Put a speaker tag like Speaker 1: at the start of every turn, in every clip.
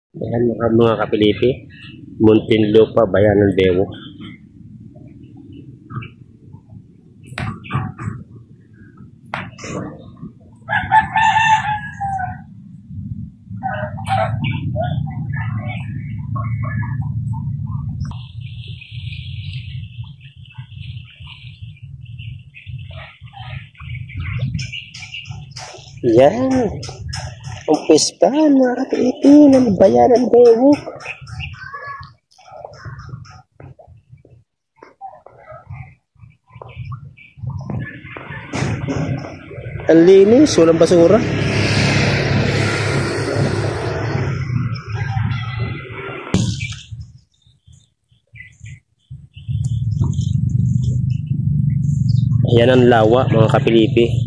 Speaker 1: Ayan mga kapilipi, Muntinlupa, Bayan ng Bewok. Yan, umpis pa mga kapilipi ng Bayan ng Bewok. Ang linis, walang basura. Ayan ang lawa mga kapilipi.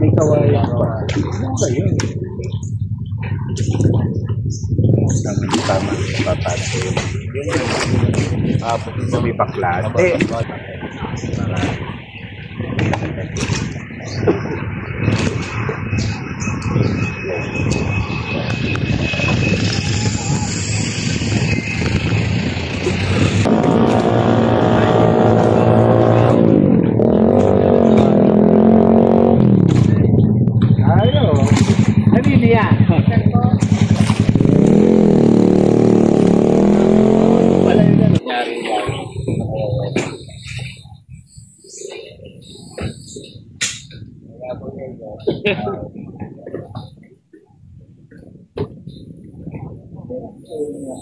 Speaker 2: May kawayan pa. Tama, papasok. Sa may baklate.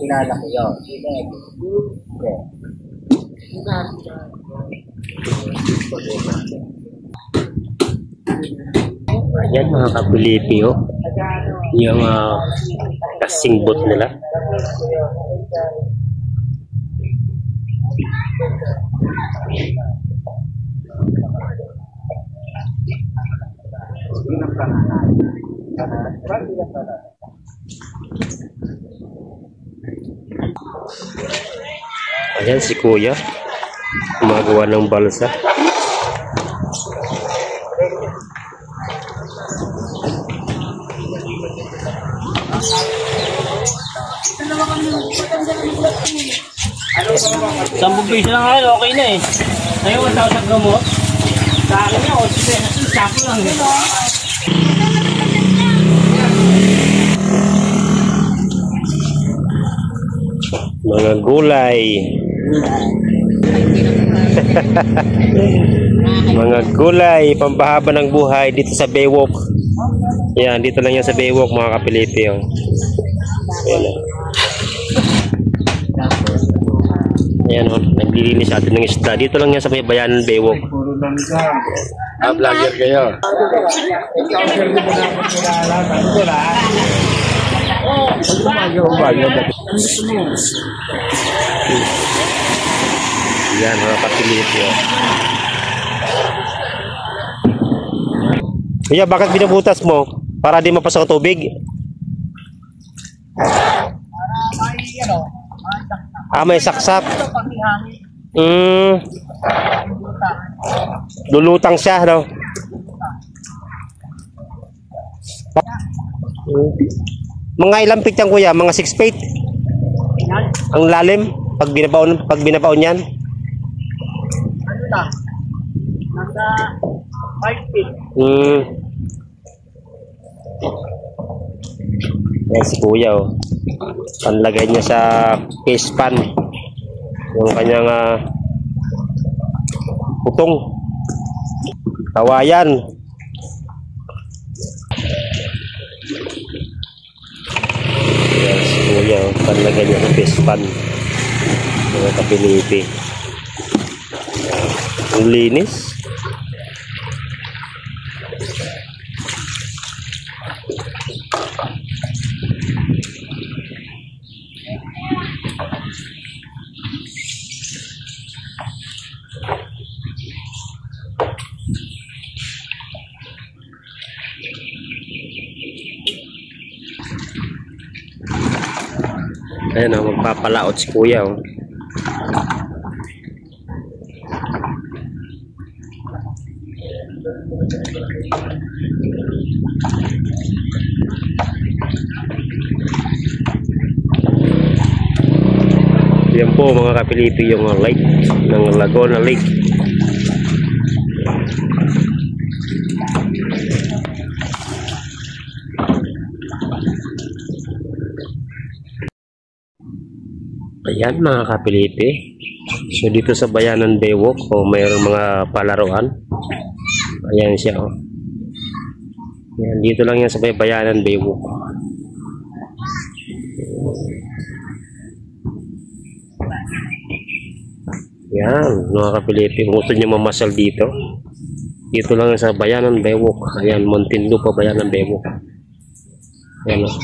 Speaker 2: Kilala ko yun.
Speaker 1: Ayan mga kapilipi, oh. Yung kasing bot nila. Ayan si Kuya, gumagawa ng balsa.
Speaker 3: Sampung piso lang ngayon, okay na eh. Sa'yo, 1,000 gamot. Sa akin niya, 8 pesos. Sako lang eh.
Speaker 1: Mga gulay. Mga gulay, pampahaba ng buhay dito sa Bewok. Yan, dito lang yan sa Bewok mga kapilipi. Oh. Ayan, oh. Ayan, oh. Naglilinis natin ng isda. Dito lang yan sa may Bayan ng Bewok.
Speaker 2: Puro lang ka. Vlogger kayo.
Speaker 1: Yan mga kapilipi. Oh. Kuya, bakit binubutas mo? Para di mapasok ang tubig? May saksak. Lulutang siya, no? Mga ilang feet yan, kuya? Mga 6 feet? Ang lalim? Pag binabaon yan?
Speaker 3: Ano na? Nasa 5 feet.
Speaker 1: Yan si kuya, oh. Panlagay niya sa case pan yung kanyang putong kawayan. Yan si kuya, oh. Panlagay niya sa case pan mga kapilipi. Ang linis. Ayan, magpapalaot si kuya, oh. Yan po mga kapilito yung lake ng Laguna Lake. Ayan mga kapiliti. So dito sa Bayanan Baywalk mayroong mga palaruan. Ayan siya oh. Ayan, dito lang yan sa Bayanan Baywalk. Yan mga kapiliti. Kung gusto nyo mamasal dito, dito lang sa Bayanan Baywalk. Ayan, Muntinlupa Bayanan Baywalk. Ayan oh.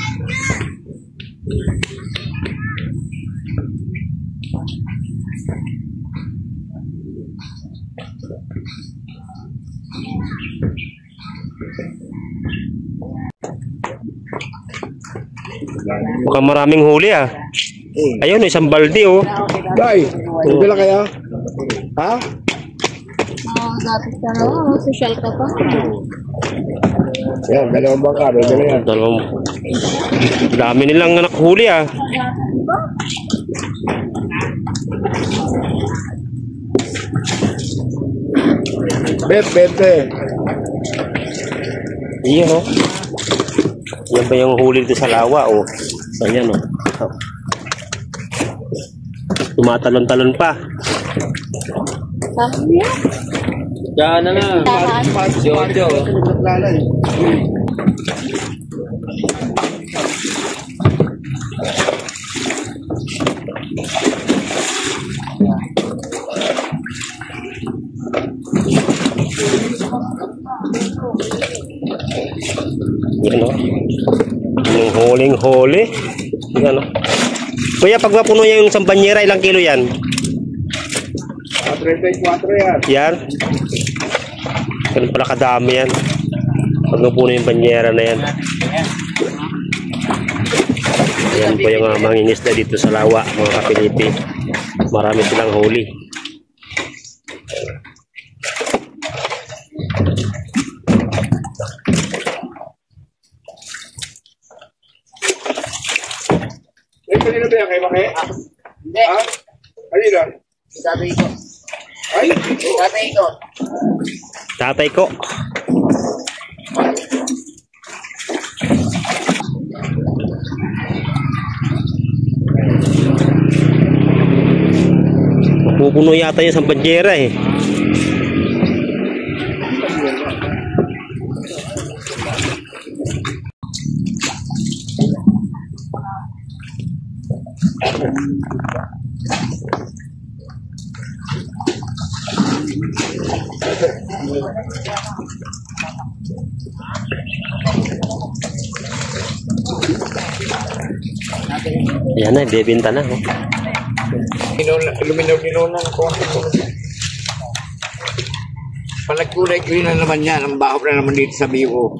Speaker 1: Mukhang maraming huli ah. Ayun, isang balde oh.
Speaker 2: Day, bibila kayo? Ha?
Speaker 4: Dapat ka na, social ka pa.
Speaker 2: Yan, dalawang bangka, bibila yan.
Speaker 1: Dalawang dami nilang nakhuli ah.
Speaker 2: Bet.
Speaker 1: Iyan oh. Yan ba yung huli dito sa lawa oh. Ayan oh. Tumatalon-talon pa.
Speaker 4: Sabi niya.
Speaker 3: Diyan na lang. Jojo.
Speaker 1: Yan o. Yung huling-huli. Yan o. Kuya, pag mapuno niya yung sambanyera, ilang kilo yan?
Speaker 2: 34 yan.
Speaker 1: Yan. Ganun pala kadami yan. Pag mapuno yung banyera na yan. Yan po yung mangingisda dito sa lawa, mga kapilipi. Marami silang huli.
Speaker 2: Kanina ba yan kayo, Maki?
Speaker 4: Hindi.
Speaker 2: Ha? Kanina?
Speaker 4: Sabi ko.
Speaker 2: Ay!
Speaker 4: Sabi ko.
Speaker 1: Tatay ko. Mapupuno yata yung sambanyera eh. Ayan na, bebenta na. Oh.
Speaker 2: Luminaw-linaw ko. Palagkulay ko yun na naman yan. Ang baho na naman dito sa biwo.